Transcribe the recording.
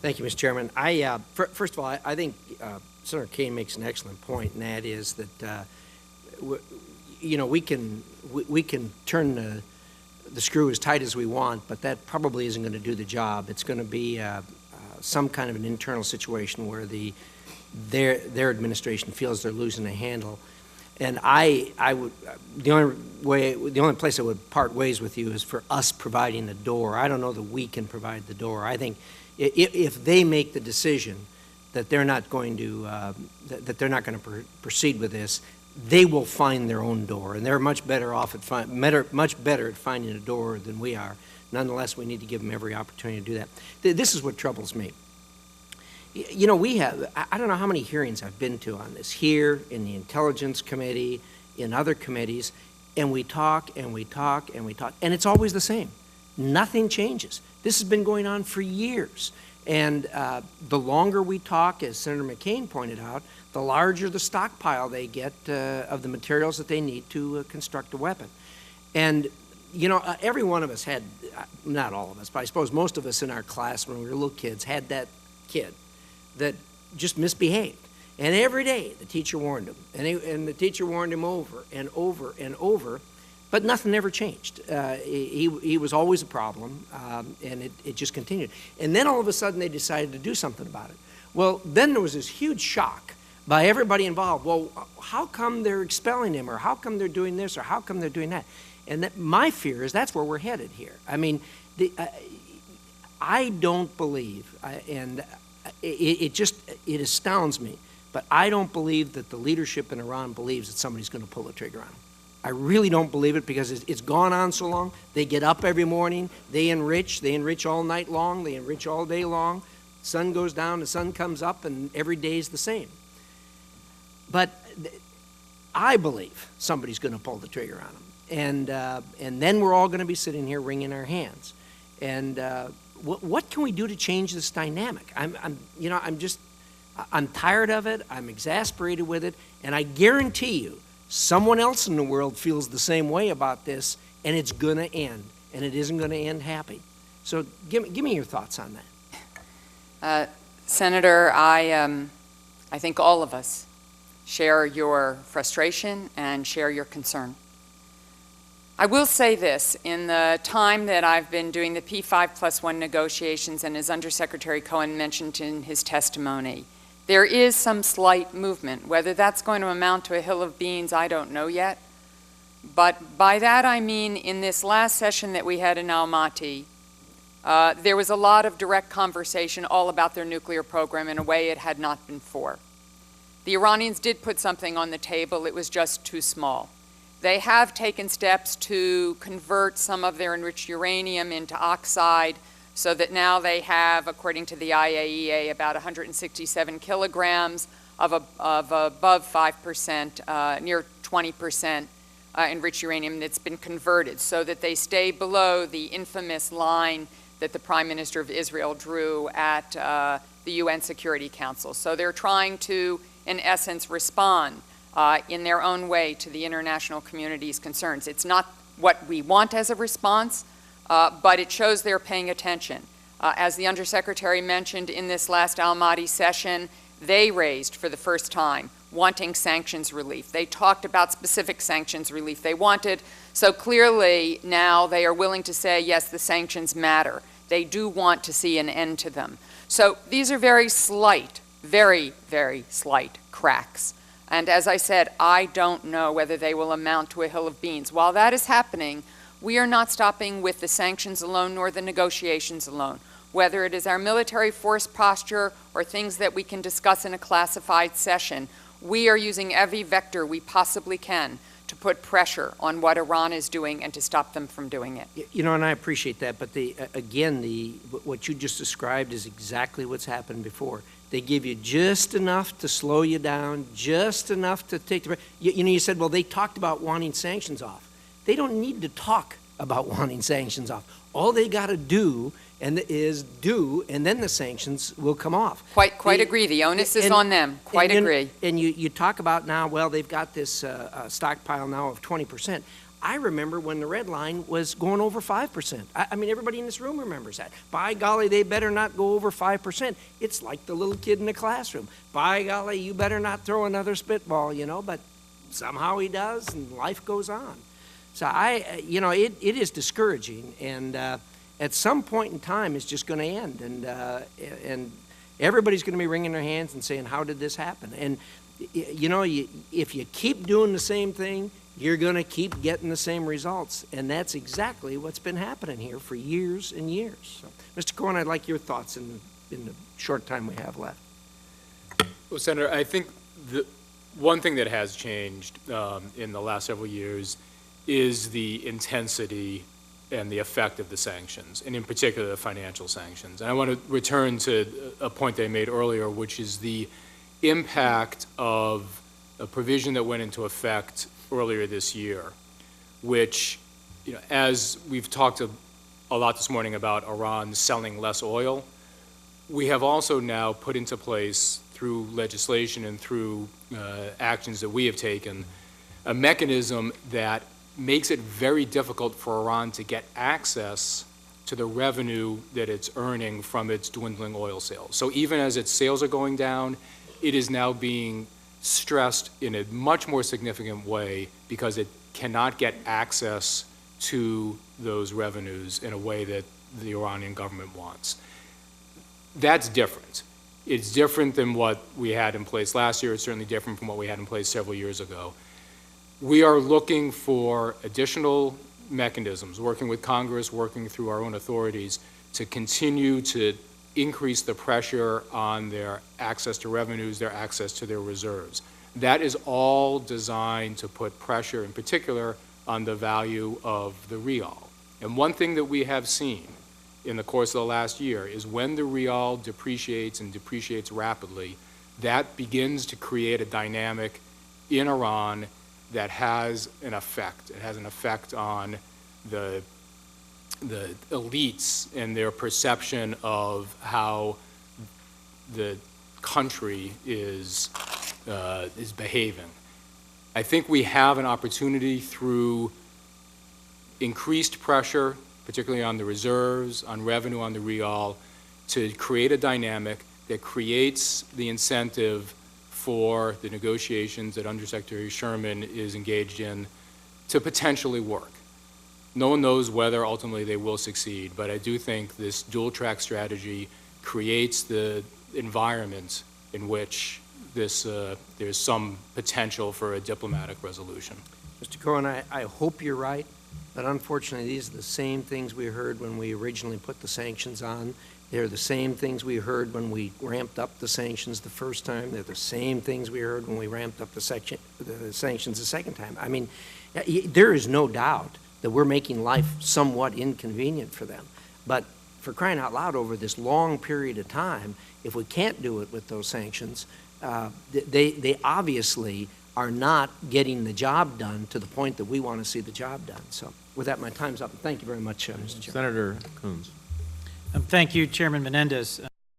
Thank you, Mr. Chairman. First of all, I think Senator Kane makes an excellent point, and that is that we can turn the screw as tight as we want, but that probably isn't going to do the job. It's going to be some kind of an internal situation where their administration feels they're losing a handle. And the only place I would part ways with you is for us providing the door. I don't know that we can provide the door. I think if they make the decision that they're not going to proceed with this, they will find their own door, and they're much better off at much better at finding a door than we are. Nonetheless, we need to give them every opportunity to do that. This is what troubles me. I don't know how many hearings I've been to on this, here, in the Intelligence Committee, in other committees, and we talk and we talk and we talk, and it's always the same. Nothing changes. This has been going on for years. And the longer we talk, as Senator McCain pointed out, the larger the stockpile they get of the materials that they need to construct a weapon. And, every one of us had, not all of us, but I suppose most of us in our class when we were little kids had that kid that just misbehaved. And every day the teacher warned him, and the teacher warned him over and over and over, but nothing ever changed. He was always a problem, and it just continued. And then all of a sudden they decided to do something about it. Well, then there was this huge shock by everybody involved. Well, how come they're expelling him, or how come they're doing this, or how come they're doing that? And my fear is that's where we're headed here. I mean, I don't believe, and it astounds me, but I don't believe that the leadership in Iran believes that somebody's going to pull the trigger on them. I really don't believe it, because it's gone on so long. They get up every morning, they enrich all night long, they enrich all day long. Sun goes down, the sun comes up, and every day is the same. But I believe somebody's going to pull the trigger on them, and then we're all going to be sitting here wringing our hands. And what can we do to change this dynamic? I'm tired of it. I'm exasperated with it, and I guarantee you, someone else in the world feels the same way about this, and it's going to end, and it isn't going to end happy. So give me your thoughts on that. Senator, I think all of us share your frustration and share your concern. I will say this, in the time that I've been doing the P5+1 negotiations, and as Undersecretary Cohen mentioned in his testimony, there is some slight movement. Whether that's going to amount to a hill of beans, I don't know yet. But by that I mean, in this last session that we had in Almaty, there was a lot of direct conversation all about their nuclear program in a way it had not been before. The Iranians did put something on the table. It was just too small. They have taken steps to convert some of their enriched uranium into oxide, so that now they have, according to the IAEA, about 167 kilograms of above 5%, near 20% enriched uranium that's been converted, so that they stay below the infamous line that the Prime Minister of Israel drew at the UN Security Council. So they're trying to, in essence, respond in their own way to the international community's concerns. It's not what we want as a response, but it shows they're paying attention. As the Undersecretary mentioned in this last Almaty session, they raised for the first time wanting sanctions relief. They talked about specific sanctions relief they wanted. So clearly now they are willing to say, yes, the sanctions matter. They do want to see an end to them. So these are very slight, very, very slight cracks. And as I said, I don't know whether they will amount to a hill of beans. While that is happening, we are not stopping with the sanctions alone nor the negotiations alone. Whether it is our military force posture or things that we can discuss in a classified session, we are using every vector we possibly can to put pressure on what Iran is doing and to stop them from doing it. And I appreciate that, but what you just described is exactly what's happened before. They give you just enough to slow you down, just enough to take the... You said, well, they talked about wanting sanctions off. They don't need to talk about wanting sanctions off. All they got to do is do, and then the sanctions will come off. Quite agree. The onus is on them. Agree. And you talk about now, well, they've got this stockpile now of 20%. I remember when the red line was going over 5%. I mean, everybody in this room remembers that. By golly, they better not go over 5%. It's like the little kid in the classroom. By golly, you better not throw another spitball, you know, but somehow he does, and life goes on. So it is discouraging, and at some point in time, it's just going to end, and everybody's going to be wringing their hands and saying, how did this happen? And, if you keep doing the same thing, you're going to keep getting the same results, and that's exactly what's been happening here for years and years. So, Mr. Cohen, I'd like your thoughts in the short time we have left. Well, Senator, I think the one thing that has changed in the last several years is the intensity and the effect of the sanctions, and in particular the financial sanctions. And I want to return to a point that I made earlier, which is the impact of a provision that went into effect earlier this year, which, as we've talked a lot this morning about Iran selling less oil, we have also now put into place, through legislation and through actions that we have taken, a mechanism that makes it very difficult for Iran to get access to the revenue that it's earning from its dwindling oil sales. So even as its sales are going down, it is now being stressed in a much more significant way because it cannot get access to those revenues in a way that the Iranian government wants. That's different. It's different than what we had in place last year. It's certainly different from what we had in place several years ago. We are looking for additional mechanisms, working with Congress, working through our own authorities, to continue to increase the pressure on their access to revenues, their access to their reserves. That is all designed to put pressure, in particular, on the value of the rial. And one thing that we have seen in the course of the last year is when the rial depreciates and depreciates rapidly, that begins to create a dynamic in Iran that has an effect. It has an effect on the elites and their perception of how the country is behaving. I think we have an opportunity through increased pressure, particularly on the reserves, on revenue, on the rial, to create a dynamic that creates the incentive for the negotiations that Undersecretary Sherman is engaged in to potentially work. No one knows whether ultimately they will succeed, but I do think this dual-track strategy creates the environment in which there's some potential for a diplomatic resolution. Mr. Cohen, I hope you're right, but unfortunately these are the same things we heard when we originally put the sanctions on. They're the same things we heard when we ramped up the sanctions the first time. They're the same things we heard when we ramped up the sanctions the second time. I mean, there is no doubt that we're making life somewhat inconvenient for them. But for crying out loud, over this long period of time, if we can't do it with those sanctions, they obviously are not getting the job done to the point that we want to see the job done. So with that, my time's up. Thank you very much, Mr. Chairman. Senator Coons. Thank you, Chairman Menendez.